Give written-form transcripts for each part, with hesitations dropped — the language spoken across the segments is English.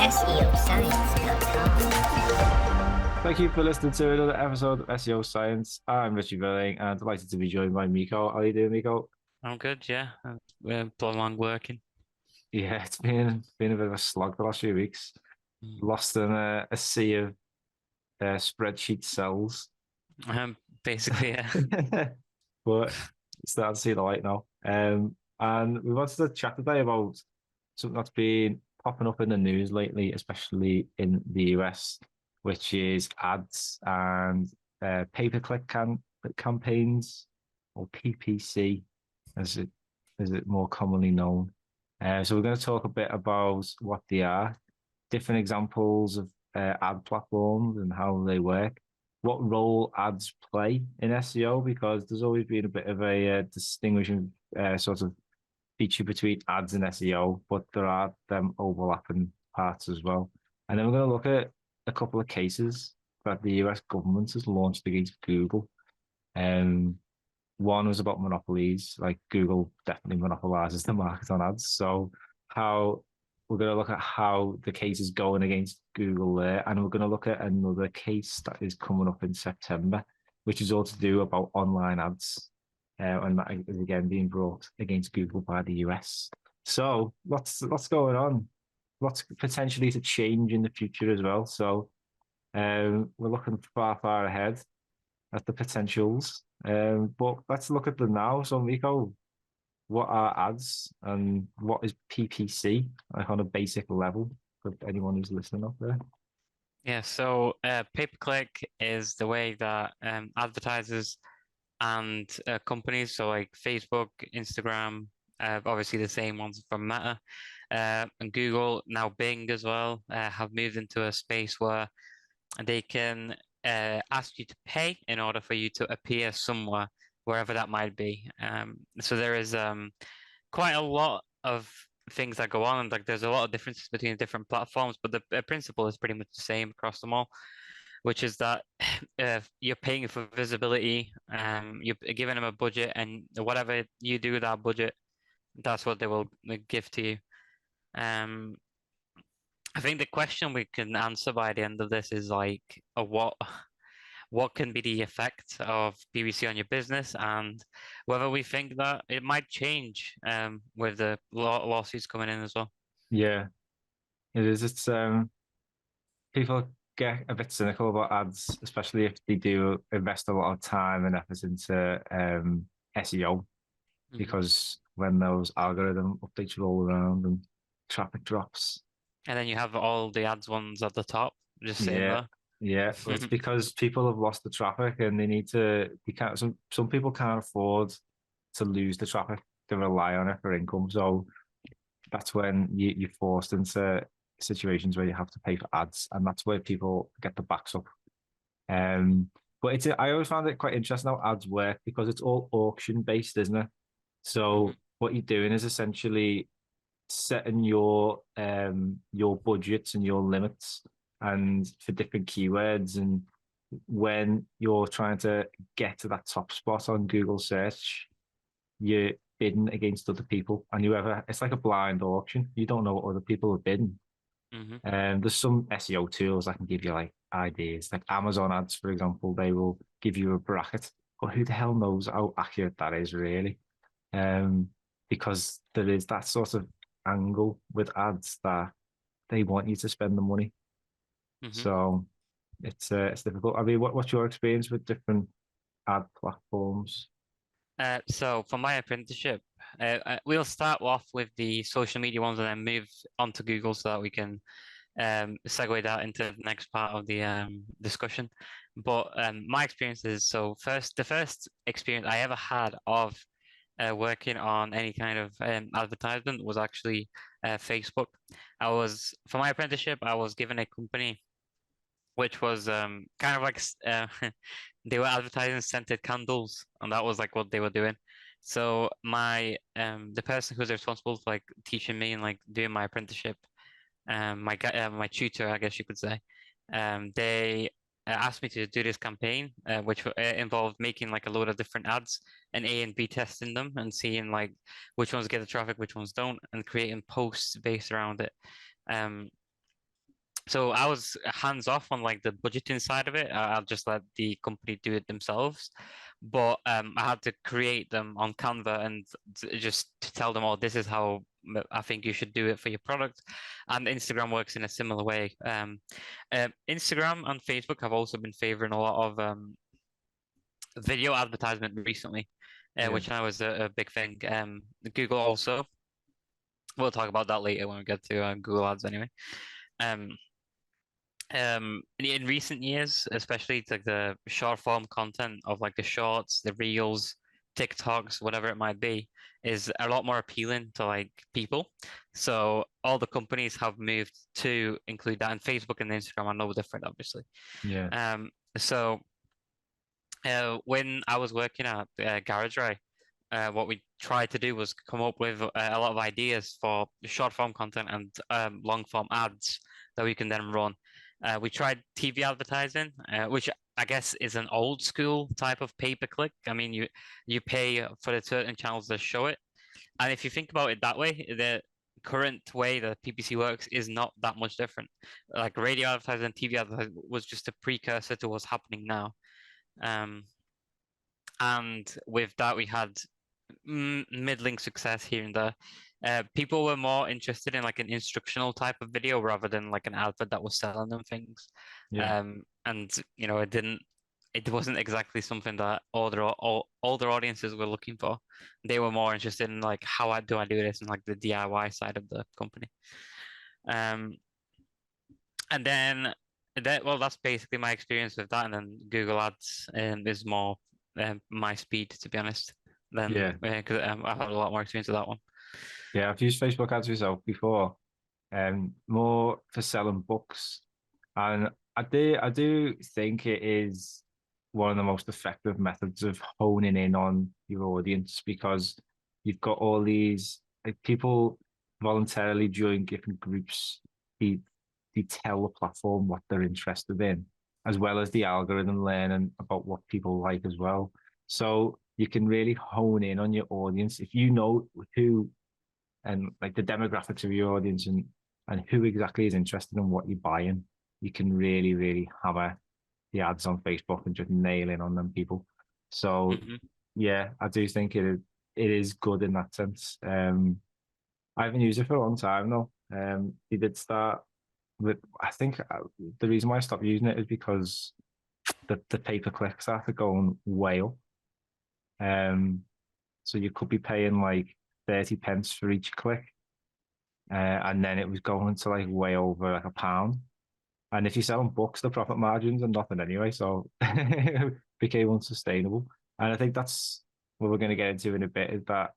SEOscience.com. Thank you for listening to another episode of SEO Science. I'm Richie Billing and delighted to be joined by Miko. How are you doing, Miko? I'm good, yeah. We're plotting along working. Yeah, it's been a bit of a slog the last few weeks. Lost in a sea of spreadsheet cells. Basically, yeah. But starting to see the light now. And we wanted to chat today about something that's been popping up in the news lately, especially in the US, which is ads and pay-per-click campaigns, or PPC, as it more commonly known. So we're going to talk a bit about what they are, different examples of ad platforms and how they work, what role ads play in SEO, because there's always been a bit of a distinguishing sort of feature between ads and SEO, but there are them overlapping parts as well. And then we're going to look at a couple of cases that the US government has launched against Google. One was about monopolies, like Google definitely monopolizes the market on ads. So how we're going to look at how the case is going against Google there, and we're going to look at another case that is coming up in September, which is all to do about online ads, and that is again being brought against Google by the US. So lots going on, lots potentially to change in the future as well. So we're looking far ahead at the potentials. But let's look at them now. So Miko, what are ads and what is PPC, like on a basic level for anyone who's listening up there? Yeah, so pay-per-click is the way that advertisers and companies, so like Facebook, Instagram, obviously the same ones from Meta, and Google, now Bing as well, have moved into a space where they can ask you to pay in order for you to appear somewhere, wherever that might be. So there is quite a lot of things that go on, and like there's a lot of differences between the different platforms, but the principle is pretty much the same across them all, which is that you're paying for visibility, you're giving them a budget, and whatever you do with that budget, that's what they will give to you. I think the question we can answer by the end of this is like, what can be the effect of PPC on your business, and whether we think that it might change with the lawsuits coming in as well. Yeah, it is. It's people get a bit cynical about ads, especially if they do invest a lot of time and effort into SEO, because when those algorithm updates roll around and traffic drops. And then you have all the ads ones at the top, just sitting there. Yeah, well, it's because people have lost the traffic and they need to. You can't. Some people can't afford to lose the traffic. They rely on it for income. So that's when you're forced into situations where you have to pay for ads, and that's where people get the backs up. But I always found it quite interesting how ads work, because it's all auction based, isn't it? So what you're doing is essentially setting your budgets and your limits and for different keywords, and when you're trying to get to that top spot on Google search, you're bidding against other people, and it's like a blind auction. You don't know what other people are bidding. There's some SEO tools that can give you like ideas, like Amazon ads, for example. They will give you a bracket, but who the hell knows how accurate that is really? Because there is that sort of angle with ads that they want you to spend the money. So it's difficult. I mean, what's your experience with different ad platforms? So for my apprenticeship, we'll start off with the social media ones and then move on to Google, so that we can segue that into the next part of the discussion. But my experience is, so the first experience I ever had of working on any kind of advertisement was actually Facebook. For my apprenticeship, I was given a company which was kind of like they were advertising scented candles, and that was like what they were doing. So the person who's responsible for like teaching me and like doing my apprenticeship, my tutor, I guess you could say, they asked me to do this campaign, which involved making like a load of different ads and A and B testing them and seeing like which ones get the traffic, which ones don't, and creating posts based around it. So I was hands off on like the budgeting side of it. I'll just let the company do it themselves. But I had to create them on Canva and just to tell them, oh, this is how I think you should do it for your product. And Instagram works in a similar way. Instagram and Facebook have also been favoring a lot of video advertisement recently, which I was a big thing. Google also. We'll talk about that later when we get to Google Ads anyway. In recent years, especially it's like the short form content of like the shorts, the reels, TikToks, whatever it might be, is a lot more appealing to like people. So all the companies have moved to include that, and Facebook and Instagram are no different, obviously. Yeah. So when I was working at GarageRay, what we tried to do was come up with a lot of ideas for short form content and long form ads that we can then run. We tried TV advertising, which I guess is an old school type of pay-per-click. I mean, you pay for the certain channels that show it, and if you think about it that way, the current way that PPC works is not that much different. Like radio advertising, TV advertising was just a precursor to what's happening now. And with that, we had middling success here and there. People were more interested in like an instructional type of video rather than like an advert that was selling them things. Yeah. And you know, it wasn't exactly something that older audiences were looking for. They were more interested in like how do I do this and like the DIY side of the company. And then that's basically my experience with that. And then Google Ads is more my speed, to be honest. Then because I've had a lot more experience with that one. Yeah, I've used Facebook ads myself before, more for selling books, and I do think it is one of the most effective methods of honing in on your audience because you've got all these like, people voluntarily join different groups. They tell the platform what they're interested in, as well as the algorithm learning about what people like as well. So you can really hone in on your audience if you know who and like the demographics of your audience and who exactly is interested in what you're buying. You can really hammer the ads on Facebook and just nail in on them people. So yeah, I do think it is good in that sense. I haven't used it for a long time though. It did start with I think the reason why I stopped using it is because the pay-per-click started going way up. So you could be paying like 30 pence for each click. And then it was going to like way over like £1. And if you're selling books, the profit margins are nothing anyway. So it became unsustainable. And I think that's what we're going to get into in a bit is that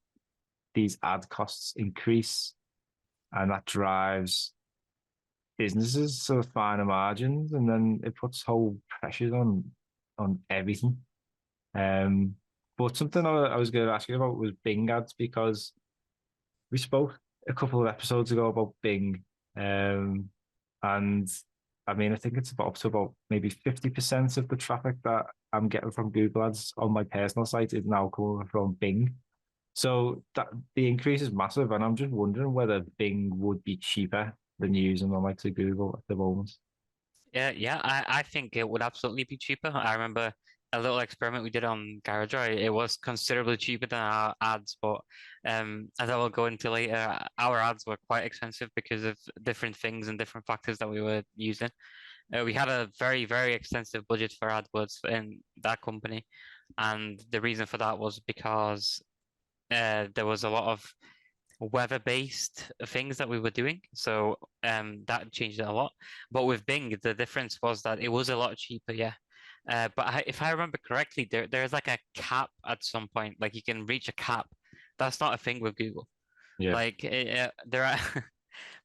these ad costs increase and that drives businesses to finer margins. And then it puts whole pressures on everything. But something I was going to ask you about was Bing ads because we spoke a couple of episodes ago about Bing, and I mean I think it's about up to about maybe 50% of the traffic that I'm getting from Google Ads on my personal site is now coming from Bing. So that the increase is massive, and I'm just wondering whether Bing would be cheaper than using them like to Google at the moment. Yeah, I think it would absolutely be cheaper. I remember a little experiment we did on GarageRay. It was considerably cheaper than our ads, but as I will go into later, our ads were quite expensive because of different things and different factors that we were using. We had a very extensive budget for AdWords in that company, and the reason for that was because there was a lot of weather-based things that we were doing, so that changed it a lot. But with Bing, the difference was that it was a lot cheaper, yeah. But if I remember correctly, there's like a cap at some point, like you can reach a cap. That's not a thing with Google. Yeah. Like there are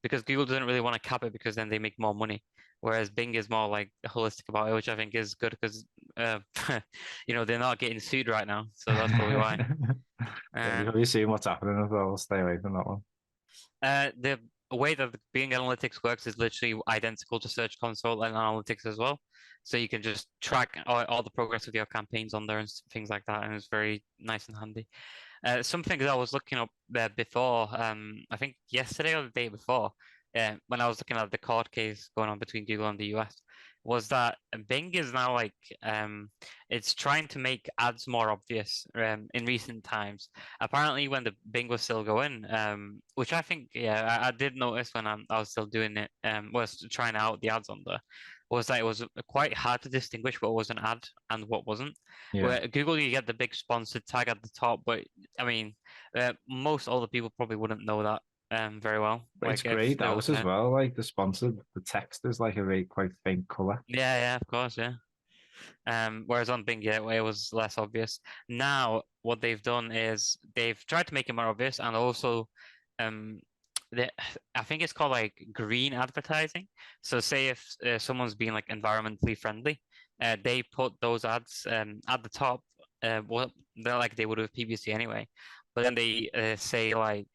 because Google doesn't really want to cap it because then they make more money. Whereas Bing is more like holistic about it, which I think is good because they're not getting sued right now, so that's probably why. Have you seen what's happening as well? I'll stay away from that one. a way that the Bing Analytics works is literally identical to Search Console and Analytics as well. So you can just track all the progress of your campaigns on there and things like that, and it's very nice and handy. Some things I was looking up before, I think yesterday or the day before, when I was looking at the court case going on between Google and the US, was that Bing is now like it's trying to make ads more obvious in recent times. Apparently, when the Bing was still going, which I think, yeah, I did notice when I was still doing it, was trying out the ads on there, was that it was quite hard to distinguish what was an ad and what wasn't. Yeah, Where Google, you get the big sponsored tag at the top, but I mean, most older people probably wouldn't know that very well. but it's Like if grayed they were out looking as at, well. Like the sponsored, the text is like a very quite faint color. yeah, of course, yeah. Whereas on Bing, yeah, it was less obvious. Now, what they've done is they've tried to make it more obvious, and also, um, they, I think it's called like green advertising. So, say if someone's being like environmentally friendly, they put those ads at the top. Well, they're like they would have previously anyway. But then they say like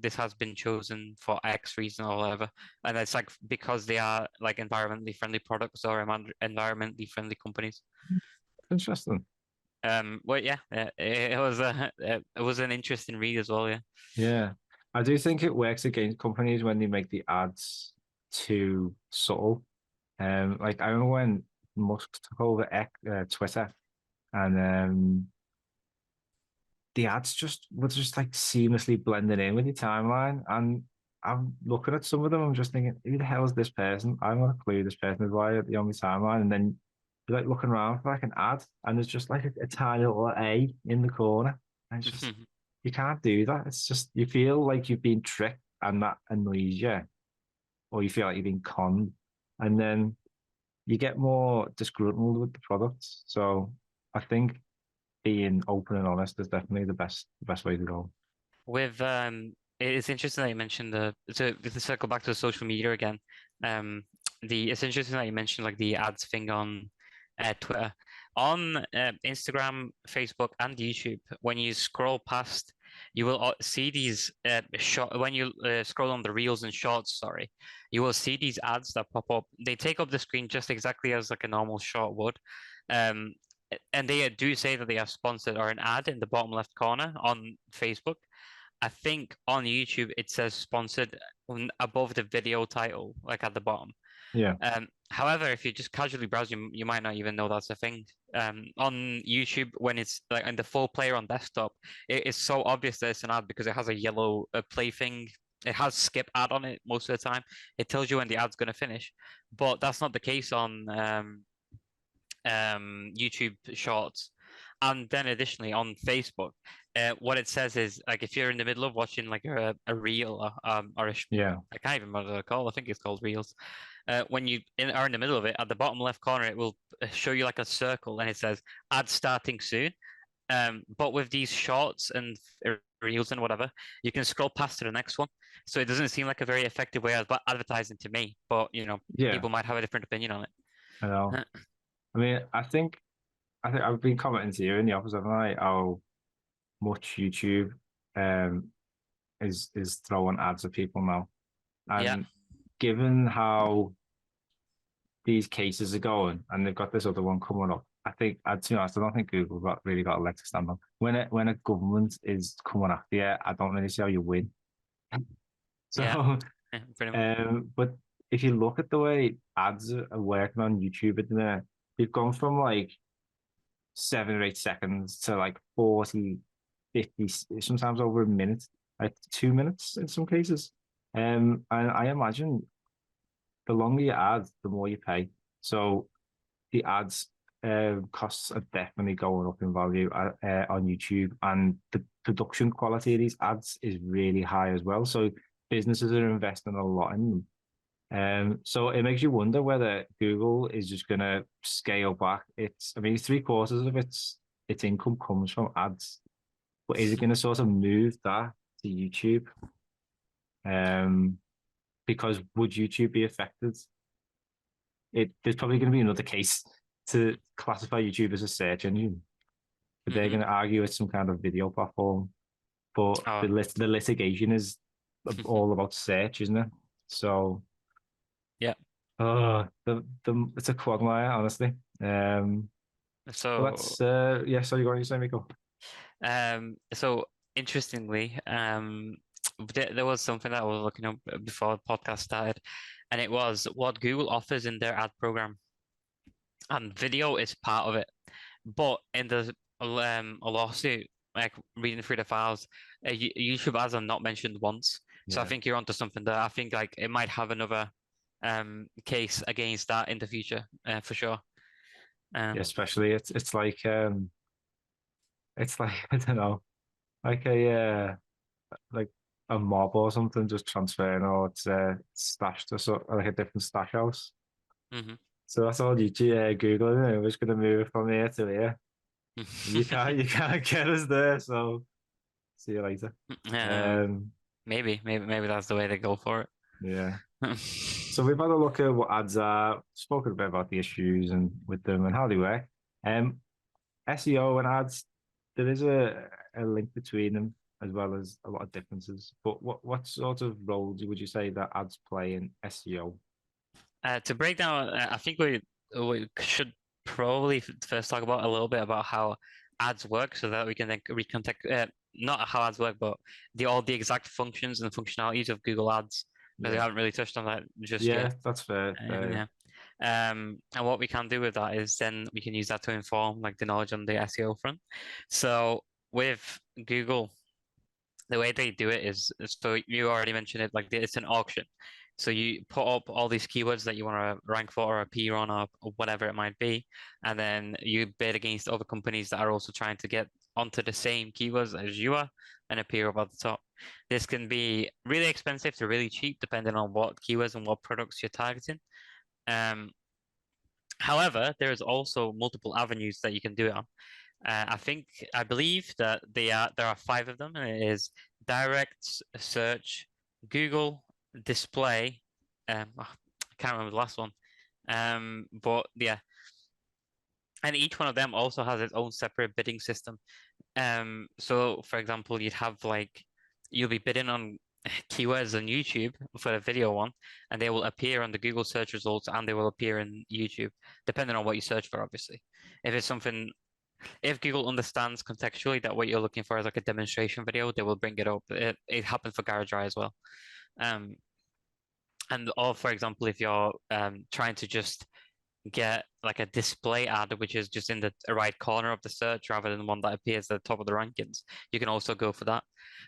this has been chosen for X reason or whatever, and it's like because they are like environmentally friendly products or environmentally friendly companies. Interesting. Well, yeah, it was it was an interesting read as well. Yeah. Yeah, I do think it works against companies when they make the ads too subtle. Like I remember when Musk took over Twitter, and the ads just were just like seamlessly blending in with your timeline. And I'm looking at some of them, I'm just thinking, who the hell is this person? I don't want to clue who this person is. Why are they on my timeline? And then you're like looking around for like an ad, and there's just like a tiny little A in the corner. And it's just you can't do that. It's just you feel like you've been tricked, and that annoys you, or you feel like you've been conned, and then you get more disgruntled with the product. So I think being open and honest is definitely the best way to go. With it's interesting that you mentioned to circle back to social media again. It's interesting that you mentioned like the ads thing on Twitter, on Instagram, Facebook, and YouTube. When you scroll past, you will see these short. When you scroll on the reels and shorts, sorry, you will see these ads that pop up. They take up the screen just exactly as like a normal short would. Um, and they do say that they are sponsored or an ad in the bottom left corner on Facebook. I think on YouTube it says sponsored above the video title, like at the bottom. Yeah, However, if you just casually browse, you might not even know that's a thing. On YouTube, when it's like in the full player on desktop, it is so obvious that it's an ad because it has a yellow play thing. It has skip ad on it most of the time. It tells you when the ad's going to finish, but that's not the case on YouTube Shorts. And then additionally on Facebook, what it says is like if you're in the middle of watching like a reel or yeah, I can't even remember what it's called. I think it's called reels. When you are in the middle of it, at the bottom left corner, it will show you like a circle and it says ad starting soon. But with these shorts and reels and whatever, you can scroll past to the next one. So it doesn't seem like a very effective way of advertising to me. But yeah. people might have a different opinion on I know. it. I mean, I think I've been commenting to you in the office, haven't I? How much YouTube um is throwing ads at people now, Yeah. and given how these cases are going, and they've got this other one coming up. I think, to be honest, I don't think Google really got a leg to stand on. When a government is coming after you, I don't really see how you win. Yeah. So, Pretty much. but if you look at the way ads are working on YouTube at the minute, they've gone from like 7 or 8 seconds to like 40, 50, sometimes over a minute, like 2 minutes in some cases. And I imagine the longer you add, the more you pay. So the ads costs are definitely going up in value on YouTube, and the production quality of these ads is really high as well. So businesses are investing a lot in them. So it makes you wonder whether Google is just going to scale back. I mean, 3/4 of its income comes from ads, but is it going to sort of move that to YouTube? Because would YouTube be affected? There's probably going to be another case to classify YouTube as a search engine, but they're Hmm. going to argue it's some kind of video platform. But Oh, the litigation is all about search, isn't it? So Yeah. it's a quagmire, honestly. But So yeah. So you got to say, Miko? so interestingly, there was something that I was looking up before the podcast started, and it was what Google offers in their ad program, and video is part of it. But in the a lawsuit, like reading through the files, YouTube ads are not mentioned once. So I Yeah. think you're onto something there. I think like it might have another case against that in the future, for sure. Yeah, especially it's like I don't know, like like a mob or something just transferring or it's stashed to like a different stash house. Hmm. So that's all Google, isn't it? We're just gonna move it from here to here. You can't get us there, so see you later. Um, Um maybe that's the way they go for yeah. it. So we've had a look at what ads are, spoken a bit about the issues and with them and how they work. Um SEO and ads, there is a link between them as well as a lot of differences. But what sort of role would you say that ads play in SEO? To break down, I think we should probably first talk about a little bit about how ads work, so that we can then recontact not how ads work, but all the exact functions and functionalities of Google Ads, because we Yeah, haven't really touched on that just yeah, yet. that's fair. Yeah. And what we can do with that is then we can use that to inform like the knowledge on the SEO front. So with Google, the way they do it is so you already mentioned it, like it's an auction. So you put up all these keywords that you want to rank for or appear on or whatever it might be, and then you bid against other companies that are also trying to get onto the same keywords as you are and appear up at the top. This can be really expensive to really cheap, depending on what keywords and what products you're targeting. Um, However, there is also multiple avenues that you can do it on. I believe that there are five of them, and it is direct search, Google, display. I can't remember the last one. But yeah, and each one of them also has its own separate bidding system. So for example, you'll be bidding on keywords on YouTube for the video one, and they will appear on the Google search results and they will appear in YouTube, depending on what you search for, obviously. If it's something if Google understands contextually that what you're looking for is like a demonstration video, they will bring it up. It happened for GarageEye as well. Um, or for example, if you're trying to just get like a display ad, which is just in the right corner of the search rather than one that appears at the top of the rankings, you can also go for that.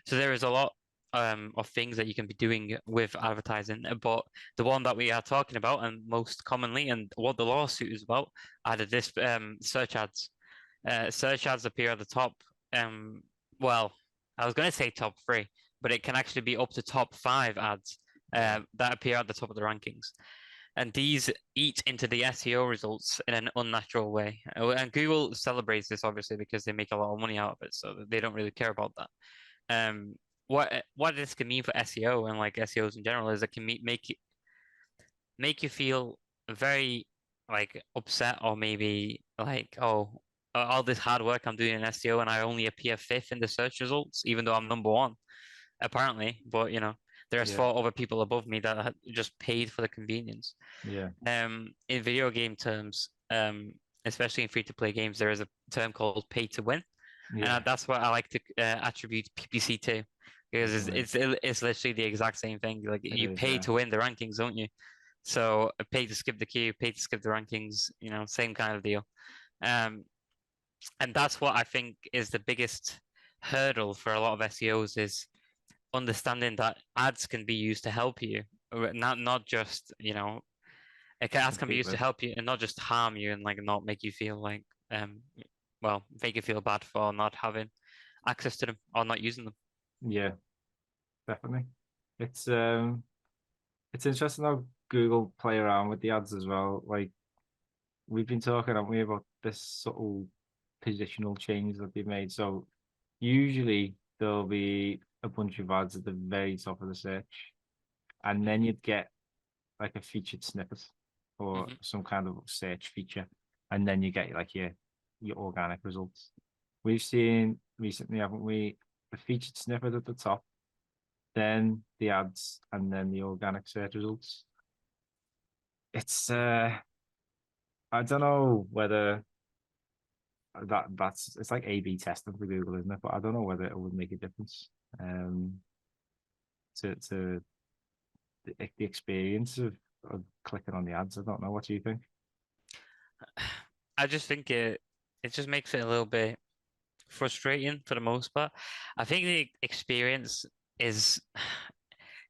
So there is a lot of things that you can be doing with advertising, but the one that we are talking about and most commonly, and what the lawsuit is about, are the search ads. Search ads appear at the top. Um, well, I was going to say top three, but it can actually be up to top five ads that appear at the top of the rankings. And these eat into the SEO results in an unnatural way. And Google celebrates this obviously because they make a lot of money out of it, so they don't really care about that. What this can mean for SEO and like SEOs in general is it can make you feel very like upset or maybe like, oh, all this hard work I'm doing in SEO and I only appear fifth in the search results, even though I'm number one, apparently. But there's Yeah, four other people above me that just paid for the convenience. yeah, In video game terms, especially in free-to-play games, there is a term called pay to win, yeah. and that's what I like to attribute PPC to, because Definitely. it's literally the exact same thing. Like It you is. pay to win the rankings, don't you? So pay to skip the queue, pay to skip the rankings, same kind of deal. Um, and that's what I think is the biggest hurdle for a lot of SEOs is understanding that ads can be used to help you, not just ads can be used to Completely. help you and not just harm you and like not make you feel like make you feel bad for not having access to them or not using them. Yeah, definitely. It's um it's interesting how Google play around with the ads as well. Like we've been talking, haven't we, about this subtle positional change that they've made. So usually there'll be a bunch of ads at the very top of the search, and then you'd get like a featured snippet or Mm-hmm. some kind of search feature, and then you get like your organic results. We've seen recently, haven't we, a featured snippet at the top, then the ads, and then the organic search results. It's I don't know whether that's it's like A/B testing for Google, isn't it? But I don't know whether it would make a difference to the experience of clicking on the ads. I don't know. What do you think? I just think it just makes it a little bit frustrating for the most part. I think the experience is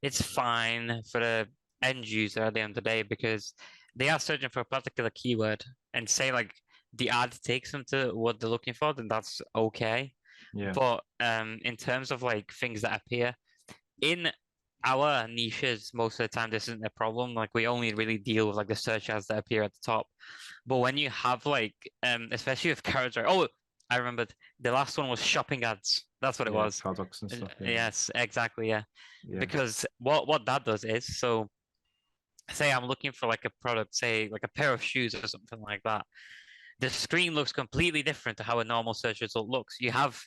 it's fine for the end user at the end of the day because they are searching for a particular keyword and say like the ad takes them to what they're looking for, then that's okay. Yeah, But in terms of like things that appear in our niches, most of the time this isn't a problem. Like we only really deal with like the search ads that appear at the top. But when you have like especially with carriage, oh, I remembered the last one was shopping ads. That's what it yeah, was. products and stuff. Yeah, Yes, exactly. Yeah. yeah, Because what that does is, so say I'm looking for like a product, say like a pair of shoes or something like that. The screen looks completely different to how a normal search result looks. You have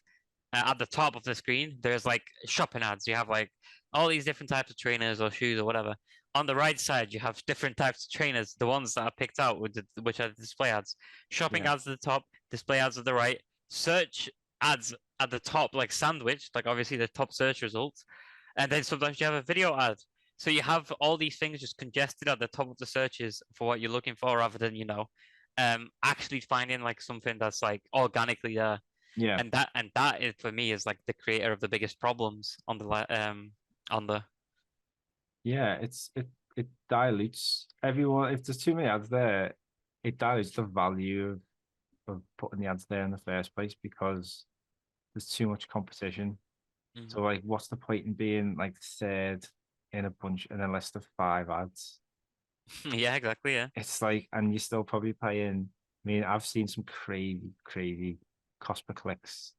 at the top of the screen, there's like shopping ads. You have like all these different types of trainers or shoes or whatever. On the right side, you have different types of trainers, the ones that are picked out, which are the display ads. Shopping yeah, ads at the top, display ads at the right, search ads at the top, like sandwiched, like obviously the top search results. And then sometimes you have a video ad. So you have all these things just congested at the top of the searches for what you're looking for, rather than actually finding like something that's like organically there. yeah, And that is for me is like the creator of the biggest problems on the yeah. It dilutes everyone. If there's too many ads there, it dilutes the value of putting the ads there in the first place because there's too much competition. Mhm. So like, what's the point in being like third in a bunch in a list of 5 ads? Yeah, exactly, yeah. It's like, and you're still probably paying. I mean, I've seen some crazy, crazy cost per clicks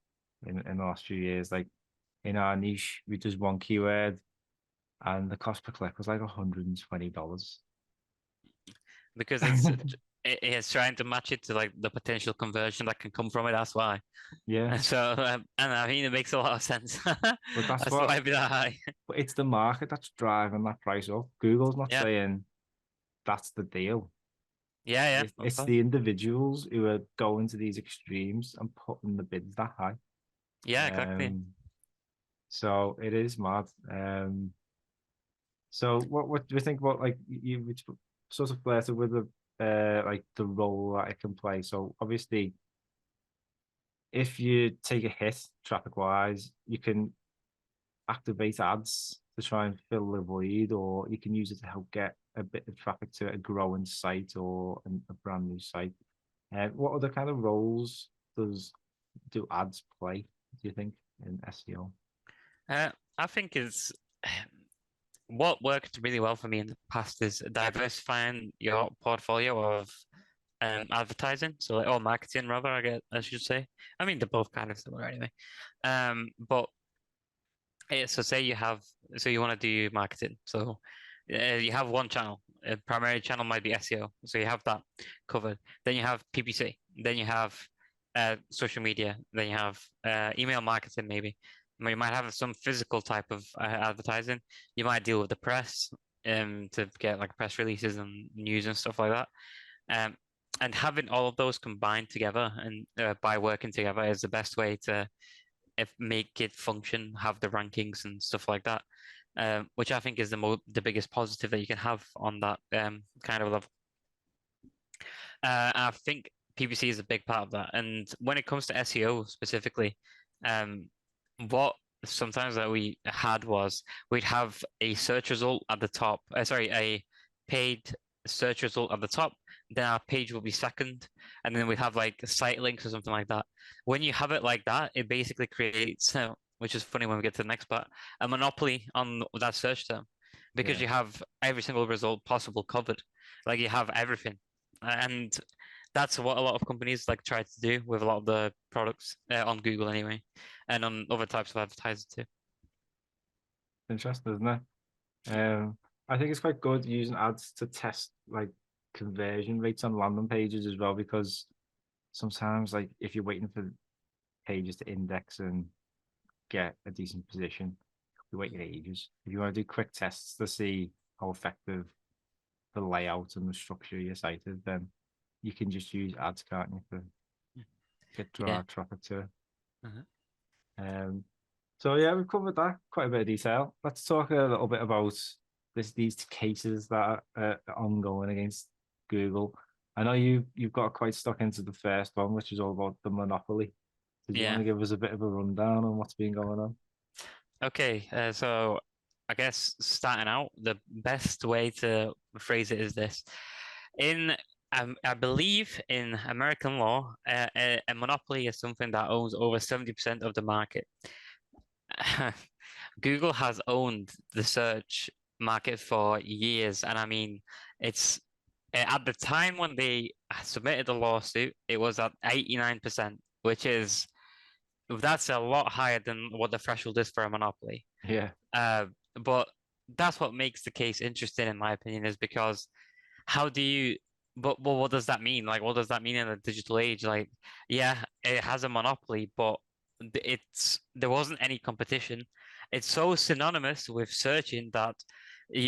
in the last few years. Like in our niche, we just one keyword, and the cost per click was like $120. Because it's trying to match it to like the potential conversion that can come from it. That's why. Yeah, And so and I mean it makes a lot of sense. but that's That's why what. it'd be that high. But it's the market that's driving that price up. Google's not Yeah, saying that's the deal. yeah, yeah, of It's course. the individuals who are going to these extremes and putting the bids that high. Yeah, exactly. Um, so it is mad. So what do you think about like which sort of flirted with the like the role that it can play? So obviously, if you take a hit traffic wise, you can activate ads to try and fill the void, or you can use it to help get a bit of traffic to a growing site or a brand new site. What other kind of roles do ads play, do you think, in SEO? I think it's what worked really well for me in the past is diversifying your portfolio of advertising, so like, or marketing rather, I should say. I mean, they're both kind of similar anyway. But so say so you want to do marketing, so you have one channel. A primary channel might be SEO, so you have that covered. Then you have PPC. Then you have social media. Then you have email marketing, maybe. You might have some physical type of advertising. You might deal with the press to get like press releases and news and stuff like that. And having all of those combined together and by working together is the best way to make it function, have the rankings and stuff like that, which I think is the biggest positive that you can have on that kind of level. I think PPC is a big part of that. And when it comes to SEO specifically, um, what sometimes that we had was we'd have a search result at the top, sorry, a paid search result at the top, then our page will be second, and then we'd have like site links or something like that. When you have it like that, it basically creates, which is funny when we get to the next part, a monopoly on that search term because Yeah, you have every single result possible covered. Like you have everything. And that's what a lot of companies like try to do with a lot of the products on Google anyway, and on other types of advertising too. interesting, isn't it? I think it's quite good using ads to test like conversion rates on landing pages as well, because sometimes like if you're waiting for pages to index and get a decent position, you're waiting ages. If you want to do quick tests to see how effective the layout and the structure of your site is, then you can just use ads, can't you, to get Yeah. traffic to it. Uh-huh. So yeah, we've covered that quite a bit of detail. Let's talk a little bit about these cases that are ongoing against Google. I know you've got quite stuck into the first one, which is all about the monopoly. Did you want Yeah. to give us a bit of a rundown on what's been going on? Okay. So I guess starting out, the best way to phrase it is this: in I believe in American law, a monopoly is something that owns over 70% of the market. Google has owned the search market for years, and I mean, it's at the time when they submitted the lawsuit, it was at 89%, which is that's a lot higher than what the threshold is for a monopoly. Yeah, Uh, but that's what makes the case interesting, in my opinion, is because how do you but what does that mean? Like, what does that mean in a digital age? Like, yeah, it has a monopoly, but there wasn't any competition. It's so synonymous with searching that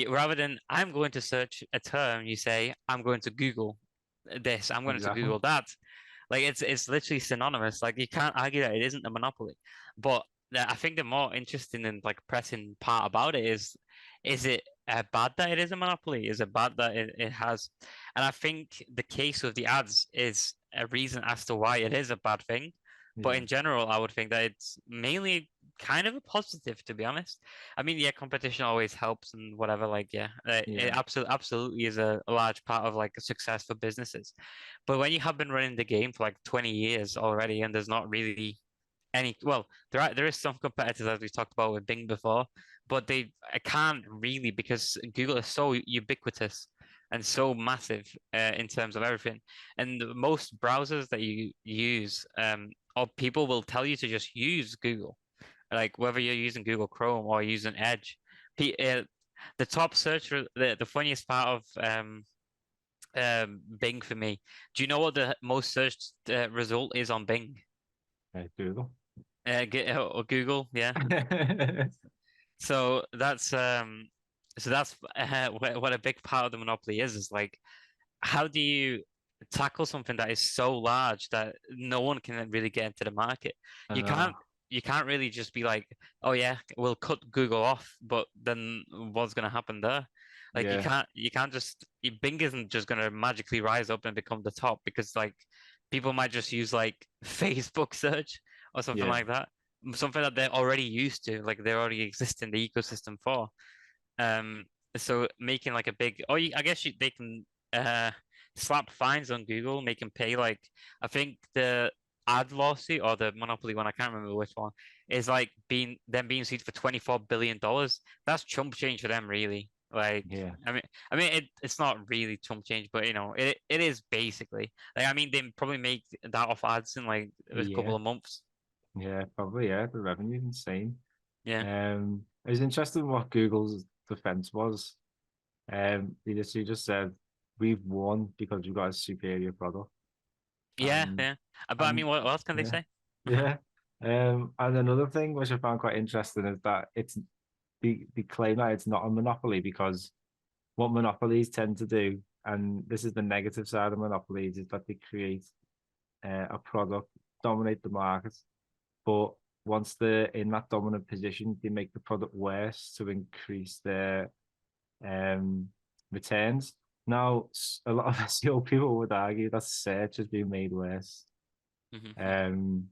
rather than I'm going to search a term, you say I'm going to Google this, I'm going to exactly. Google that. Like, it's literally synonymous. Like, you can't argue that it isn't a monopoly. But I think the more interesting and like pressing part about it is it bad that it is a monopoly? Is it bad that it has? And I think the case with the ads is a reason as to why it is a bad thing. But Yeah, in general, I would think that it's mainly kind of a positive, to be honest. I mean, yeah, competition always helps and whatever. Like, yeah, it yeah, absolutely is a large part of like success for businesses. But when you have been running the game for like 20 years already, and there's not really any, well, there is some competitors as we talked about with Bing before, but I can't really because Google is so ubiquitous and so massive in terms of everything. And most browsers that you use, or people will tell you to just use Google, like whether you're using Google Chrome or using Edge. The top search, the funniest part of Bing for me. Do you know what the most searched result is on Bing? Google. Or Google, yeah. So that's what a big part of the monopoly is like how do you tackle something that is so large that no one can really get into the market? I You know. can't you can't really just be like, oh yeah, we'll cut Google off, but then what's gonna happen there? Like Yeah, you can't just Bing isn't just gonna magically rise up and become the top because like people might just use like Facebook search or something yeah, like that. Something that they're already used to, like they already exist in the ecosystem for. Um, so making like a big, I guess they can uh slap fines on Google, make them pay like I think the ad lawsuit or the monopoly one, I can't remember which one, is like being sued for $24 billion. That's chump change for them, really. Like, yeah, it's not really chump change, but it is basically. Like, I mean, they probably make that off ads in like a yeah, couple of months. yeah, probably, yeah. The revenue is insane. Yeah. It was interesting what Google's defense was. They just said we've won because we've got a superior product. Yeah, And yeah. But I and mean, what else can they yeah, say? yeah. And another thing which I found quite interesting is that it's the claim that it's not a monopoly because what monopolies tend to do, and this is the negative side of monopolies, is that they create a product, dominate the market, but once they're in that dominant position, they make the product worse to increase their um, returns. Now, a lot of SEO people would argue that search has been made worse, Mhm. um,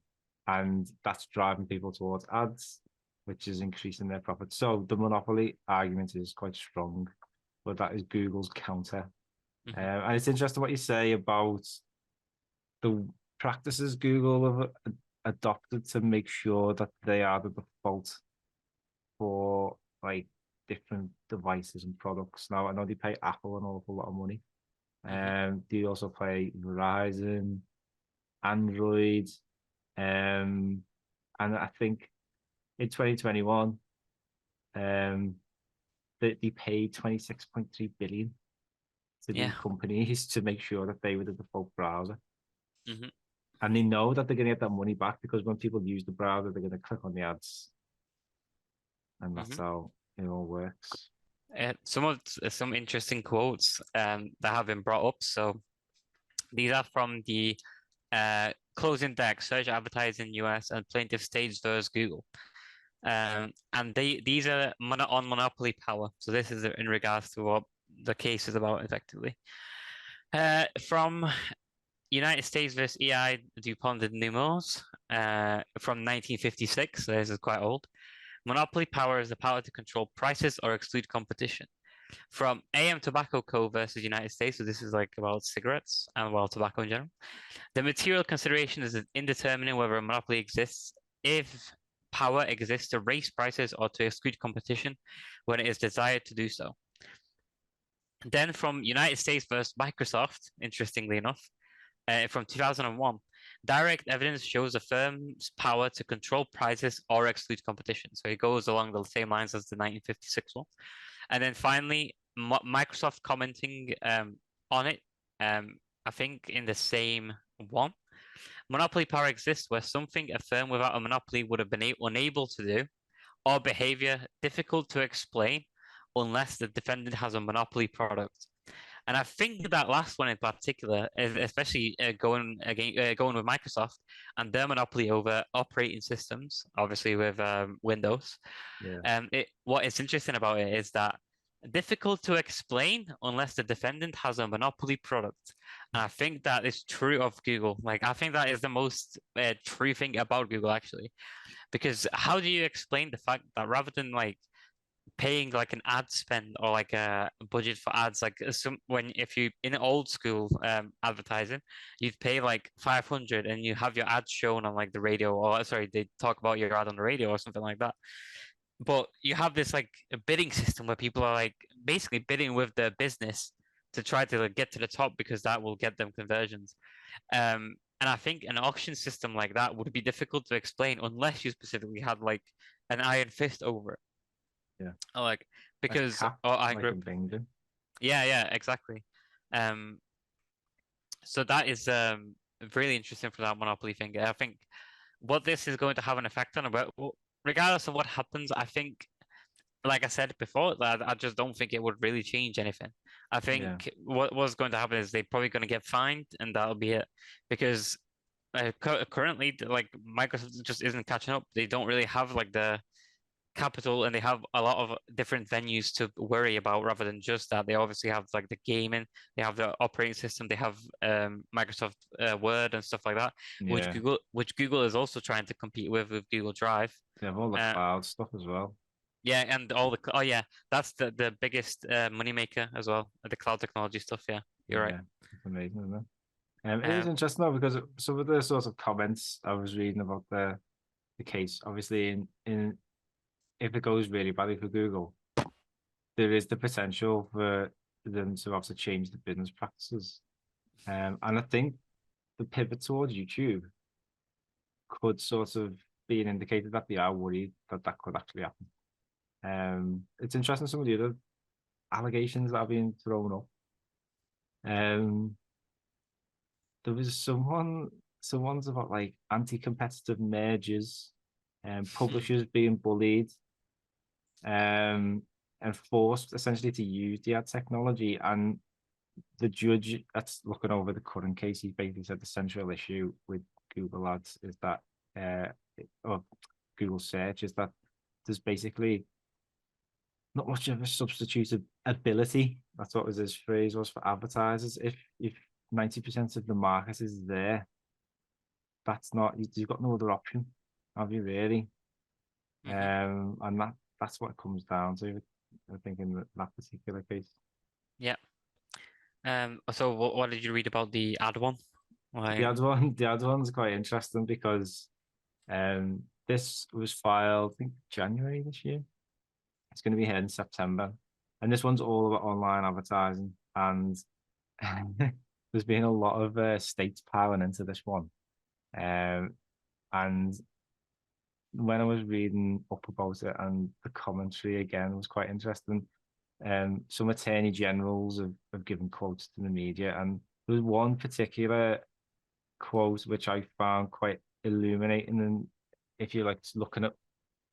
and that's driving people towards ads, which is increasing their profits. So the monopoly argument is quite strong, but that is Google's counter. Mhm. And it's interesting what you say about the practices Google have adopted to make sure that they are the default for like different devices and products. Now I know they pay Apple an awful lot of money. Mhm. They also pay Verizon, Android, and I think in 2021, um, they paid 26.3 billion to Yeah. these companies to make sure that they were the default browser. Mhm. And they know that they're going to get that money back because when people use the browser, they're going to click on the ads. and that's how it all works. Some interesting quotes that have been brought up. So these are from the closing deck, search advertising US and plaintiff states versus Google. And these are on monopoly power. So this is in regards to what the case is about, effectively. From United States versus EI DuPont and Nemours from 1956. So this is quite old. Monopoly power is the power to control prices or exclude competition. From AM Tobacco Co. versus United States. So this is like about cigarettes and well, tobacco in general. The material consideration is in determining whether a monopoly exists if power exists to raise prices or to exclude competition when it is desired to do so. Then from United States versus Microsoft, interestingly enough, from 2001, direct evidence shows a firm's power to control prices or exclude competition. So it goes along the same lines as the 1956 one. And then finally, Microsoft commenting on it, I think in the same one. Monopoly power exists where something a firm without a monopoly would have been unable to do, or behavior difficult to explain unless the defendant has a monopoly product. And I think that last one in particular, especially going with Microsoft and their monopoly over operating systems, obviously with Windows. Yeah. What is interesting about it is that difficult to explain unless the defendant has a monopoly product. And I think that is true of Google. Like, I think that is the most true thing about Google, actually, because how do you explain the fact that rather than like paying like an ad spend or like a budget for ads, like if you in old school advertising, you'd pay like 500 and you have your ad shown on like the radio, or sorry, they talk about your ad on the radio or something like that. But you have this like a bidding system where people are like basically bidding with the business to try to like, get to the top because that will get them conversions. And I think an auction system like that would be difficult to explain unless you specifically had like an iron fist over it. Yeah. Like because I group. Yeah, exactly. So that is really interesting for that monopoly thing. I think what this is going to have an effect on about regardless of what happens, I think, like I said before, that I just don't think it would really change anything. I think what's going to happen is they're probably going to get fined, and that'll be it. Because currently, like Microsoft just isn't catching up. They don't really have like the capital, and they have a lot of different venues to worry about rather than just that. They obviously have like the gaming, they have the operating system, they have Microsoft Word and stuff like that, which Google is also trying to compete with Google Drive. They have all the cloud stuff as well. Yeah, and all the that's the biggest moneymaker as well, the cloud technology stuff. Yeah, you're right. It's amazing, isn't it? It is interesting though, because some of the sorts of comments I was reading about the case, obviously in if it goes really badly for Google, there is the potential for them to have to change the business practices. And I think the pivot towards YouTube could sort of be an indicator that they are worried that that could actually happen. It's interesting, some of the other allegations that are being thrown up. There was someone's about like anti-competitive mergers and publishers being bullied and forced essentially to use the ad technology. And the judge that's looking over the current case, he basically said the central issue with Google Ads is that or Google search is that there's basically not much of a substituted ability. That's what his phrase was for advertisers. If 90% of the market is there, that's not, you've got no other option, have you really? And that's what it comes down to, I think, in that particular case. Yeah. So what did you read about the ad one? The ad one's quite interesting because this was filed, I think, January this year. It's going to be here in September, and this one's all about online advertising. And there's been a lot of states piling into this one, and when I was reading up about it, and the commentary again was quite interesting. Some attorney generals have given quotes to the media, and there was one particular quote which I found quite illuminating. And if you're like looking at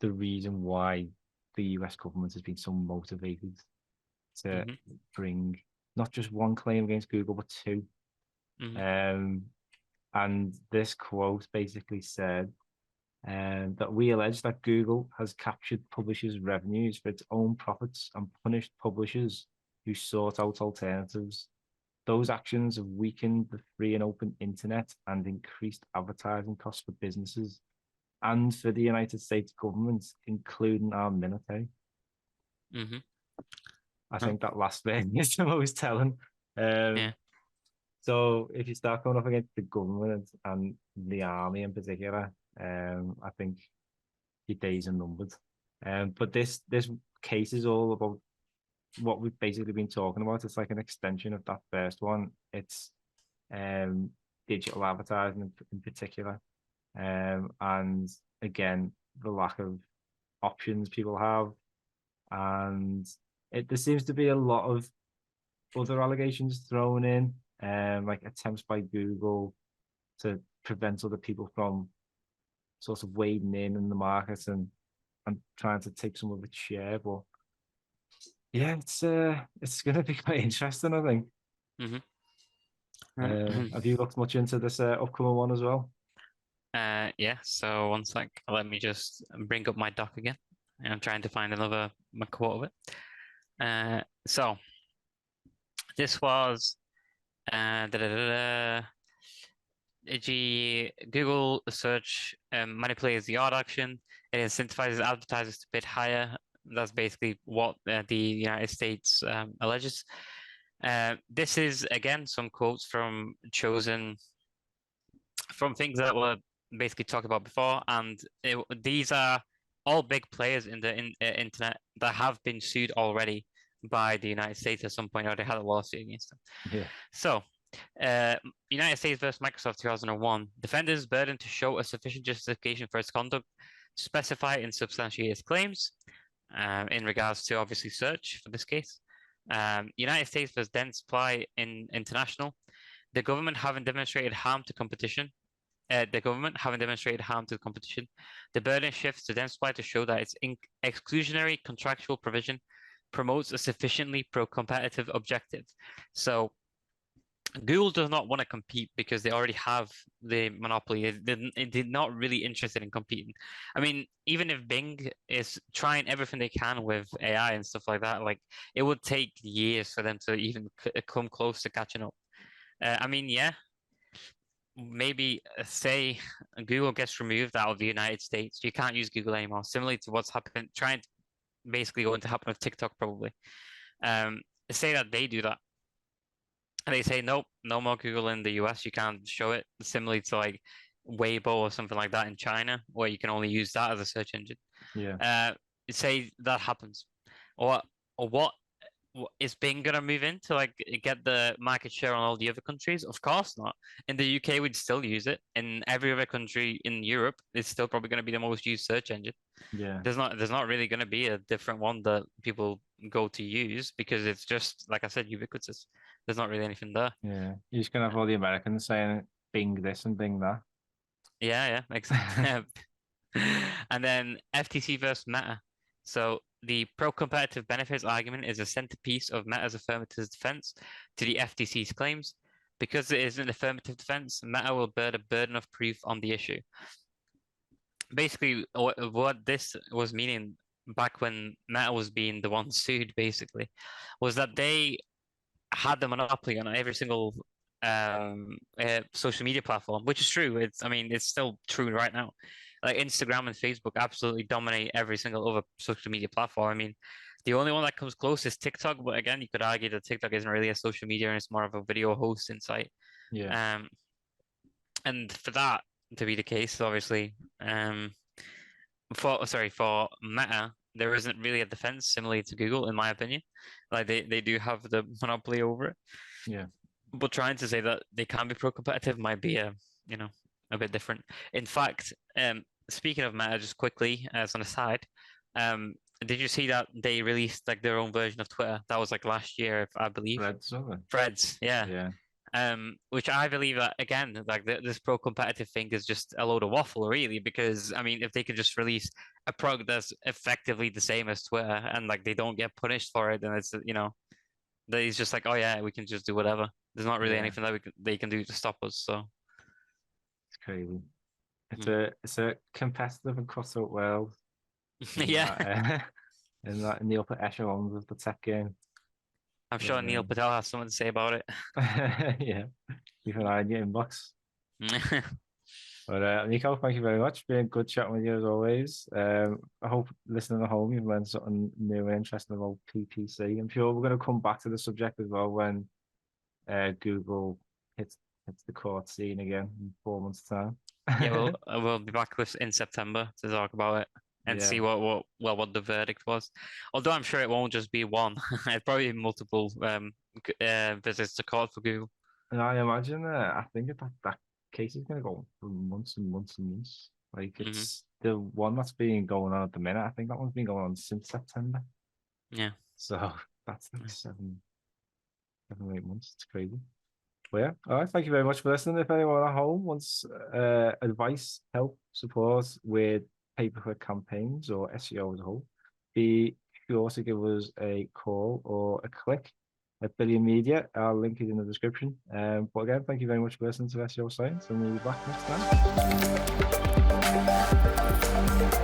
the reason why the US government has been so motivated to Mhm. bring not just one claim against Google, but two. Mhm. And this quote basically said that we allege that Google has captured publishers' revenues for its own profits and punished publishers who sought out alternatives. Those actions have weakened the free and open internet and increased advertising costs for businesses and for the United States government, including our military. Mhm. I Oh, think that last bit is the most telling. yeah. So if you start going up against the government and the army in particular, I think your days are numbered. But this case is all about what we've basically been talking about. It's like an extension of that first one. It's um, digital advertising in particular, and again the lack of options people have, and there seems to be a lot of other allegations thrown in, like attempts by Google to prevent other people from sort of wading in the market and trying to take some of its share. But yeah, it's going to be quite interesting, I think. Mhm. Have you looked much into this upcoming one as well? Yeah. So one sec. Let me just bring up my doc again. I'm trying to find another quote of it. So this was Google search manipulates the odd action. It incentivizes advertisers to bid higher. That's basically what the United States alleges. This is again some quotes from chosen from things that were basically talked about before, and these are all big players in the internet that have been sued already by the United States at some point, or they had a lawsuit against them. Yeah. So, uh, United States versus Microsoft 2001. Defenders' burden to show a sufficient justification for its conduct, specify and substantiate its claims in regards to obviously search for this case. United States versus Dentsply in International. The government having demonstrated harm to competition. The government having demonstrated harm to the competition. The burden shifts to Dentsply to show that its exclusionary contractual provision promotes a sufficiently pro-competitive objective. So Google does not want to compete because they already have the monopoly. They're not really interested in competing. I mean, even if Bing is trying everything they can with AI and stuff like that, like it would take years for them to even come close to catching up. I mean, yeah, maybe say Google gets removed out of the United States, you can't use Google anymore. Similarly to what's happened, trying to basically going to happen with TikTok probably. Say that they do that and they say nope, no more Google in the US. You can't show it. Similarly to like Weibo or something like that in China, where you can only use that as a search engine. Yeah. Say that happens, or what is Bing gonna move in to like get the market share on all the other countries? Of course not. In the UK, we'd still use it. In every other country in Europe, it's still probably going to be the most used search engine. Yeah. There's not really going to be a different one that people go to use because it's just like I said, ubiquitous. There's not really anything there. Yeah. You're just gonna have all the Americans saying Bing this and Bing that. Yeah, exactly. And then FTC versus Meta. So the pro-competitive benefits argument is a centerpiece of Meta's affirmative defense to the FTC's claims. Because it is an affirmative defense, Meta will bear the burden of proof on the issue. Basically, what this was meaning back when Meta was being the one sued, basically, was that they had the monopoly on every single social media platform, which is true. I mean, it's still true right now. Like Instagram and Facebook absolutely dominate every single other social media platform. I mean, the only one that comes close is TikTok, but again, you could argue that TikTok isn't really a social media and it's more of a video hosting site. Yeah. And for that to be the case, obviously, for Meta, there isn't really a defense similarly to Google, in my opinion. Like they do have the monopoly over it. Yeah. But trying to say that they can be pro-competitive might be a bit different. In fact, speaking of Meta, just quickly as an aside, did you see that they released like their own version of Twitter? That was like last year, I believe. Threads, over. Threads, yeah. Yeah. Which I believe that again, like this pro-competitive thing is just a load of waffle, really. Because I mean, if they could just release a product that's effectively the same as Twitter and like they don't get punished for it, then it's that he's just like, oh yeah, we can just do whatever. There's not really Yeah. anything that they can do to stop us. So It's crazy. Mhm. It's a competitive and cutthroat world. yeah, In the upper echelons of the tech game. I'm sure Neil Patel has something to say about it. Yeah, keep an eye on your inbox. But Nico, thank you very much. Been good chatting with you as always. I hope listening at home you've learned something new and interesting about PPC. I'm sure we're going to come back to the subject as well when Google hits the court scene again in 4 months' time. Yeah, we'll be back in September to talk about it and see what the verdict was. Although I'm sure it won't just be one. It's probably multiple visits to court for Google. And I imagine I think that case is going to go on for months and months and months. Like it's the one that's been going on at the minute. I think that one's been going on since September. Yeah. So that's like 7 or 8 months. It's crazy. But yeah, all right. Thank you very much for listening. If anyone at home wants advice, help, support with pay-per-click campaigns or SEO as a whole, be sure to give us a call or a click at Billion Media. Our link is in the description. But again, thank you very much for listening to SEO Science, and we'll be back next time.